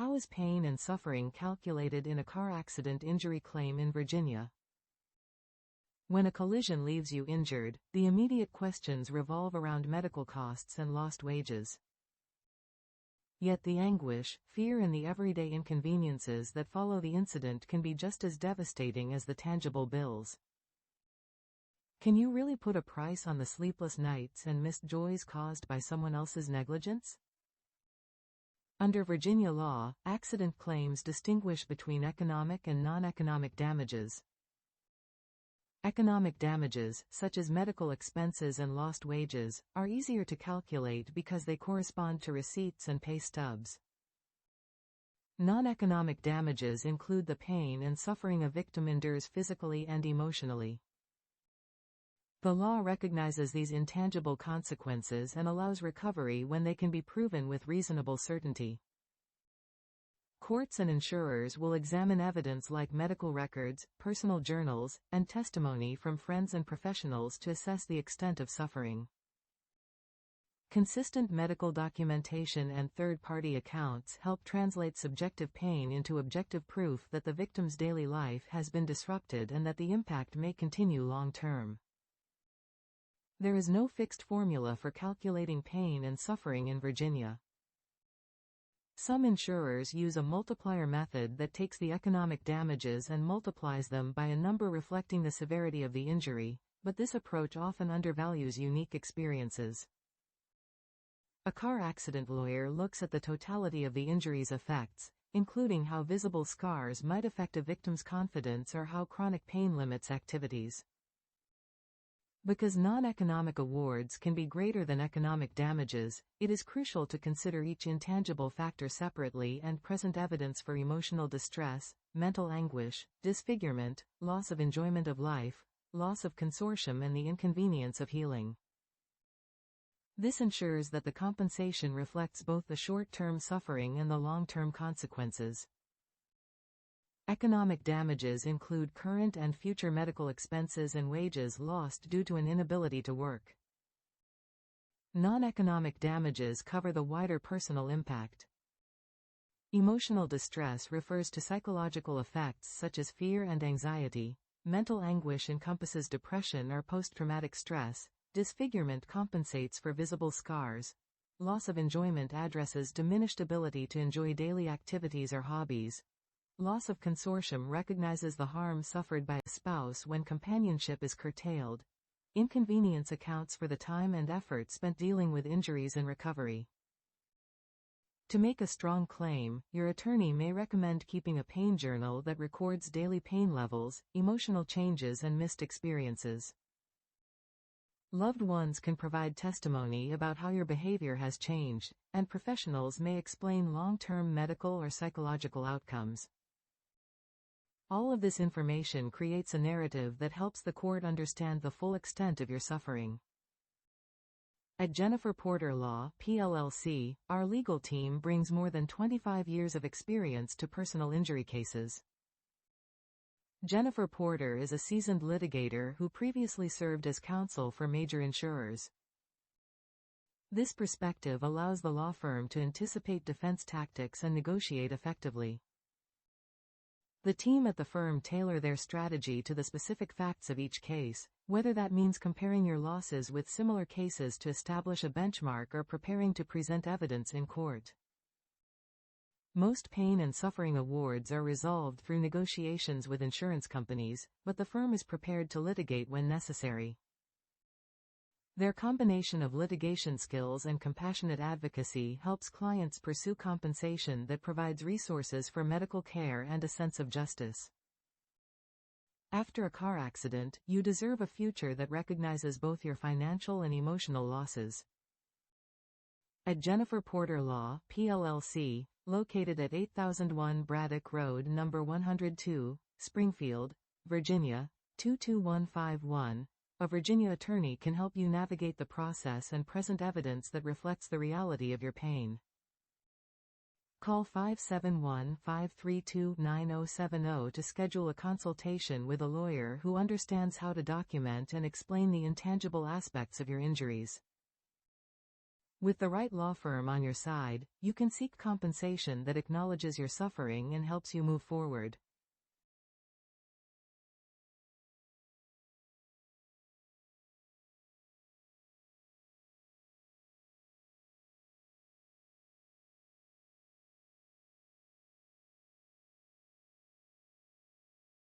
How is pain and suffering calculated in a car accident injury claim in Virginia? When a collision leaves you injured, the immediate questions revolve around medical costs and lost wages. Yet the anguish, fear and the everyday inconveniences that follow the incident can be just as devastating as the tangible bills. Can you really put a price on the sleepless nights and missed joys caused by someone else's negligence? Under Virginia law, accident claims distinguish between economic and non-economic damages. Economic damages, such as medical expenses and lost wages, are easier to calculate because they correspond to receipts and pay stubs. Non-economic damages include the pain and suffering a victim endures physically and emotionally. The law recognizes these intangible consequences and allows recovery when they can be proven with reasonable certainty. Courts and insurers will examine evidence like medical records, personal journals, and testimony from friends and professionals to assess the extent of suffering. Consistent medical documentation and third-party accounts help translate subjective pain into objective proof that the victim's daily life has been disrupted and that the impact may continue long-term. There is no fixed formula for calculating pain and suffering in Virginia. Some insurers use a multiplier method that takes the economic damages and multiplies them by a number reflecting the severity of the injury, but this approach often undervalues unique experiences. A car accident lawyer looks at the totality of the injury's effects, including how visible scars might affect a victim's confidence or how chronic pain limits activities. Because non-economic awards can be greater than economic damages, it is crucial to consider each intangible factor separately and present evidence for emotional distress, mental anguish, disfigurement, loss of enjoyment of life, loss of consortium and the inconvenience of healing. This ensures that the compensation reflects both the short-term suffering and the long-term consequences. Economic damages include current and future medical expenses and wages lost due to an inability to work. Non-economic damages cover the wider personal impact. Emotional distress refers to psychological effects such as fear and anxiety. Mental anguish encompasses depression or post-traumatic stress. Disfigurement compensates for visible scars. Loss of enjoyment addresses diminished ability to enjoy daily activities or hobbies. Loss of consortium recognizes the harm suffered by a spouse when companionship is curtailed. Inconvenience accounts for the time and effort spent dealing with injuries and recovery. To make a strong claim, your attorney may recommend keeping a pain journal that records daily pain levels, emotional changes and missed experiences. Loved ones can provide testimony about how your behavior has changed, and professionals may explain long-term medical or psychological outcomes. All of this information creates a narrative that helps the court understand the full extent of your suffering. At Jennifer Porter Law, PLLC, our legal team brings more than 25 years of experience to personal injury cases. Jennifer Porter is a seasoned litigator who previously served as counsel for major insurers. This perspective allows the law firm to anticipate defense tactics and negotiate effectively. The team at the firm tailor their strategy to the specific facts of each case, whether that means comparing your losses with similar cases to establish a benchmark or preparing to present evidence in court. Most pain and suffering awards are resolved through negotiations with insurance companies, but the firm is prepared to litigate when necessary. Their combination of litigation skills and compassionate advocacy helps clients pursue compensation that provides resources for medical care and a sense of justice. After a car accident, you deserve a future that recognizes both your financial and emotional losses. At Jennifer Porter Law, PLLC, located at 8001 Braddock Road No. 102, Springfield, Virginia, 22151, a Virginia attorney can help you navigate the process and present evidence that reflects the reality of your pain. Call 571-532-9070 to schedule a consultation with a lawyer who understands how to document and explain the intangible aspects of your injuries. With the right law firm on your side, you can seek compensation that acknowledges your suffering and helps you move forward.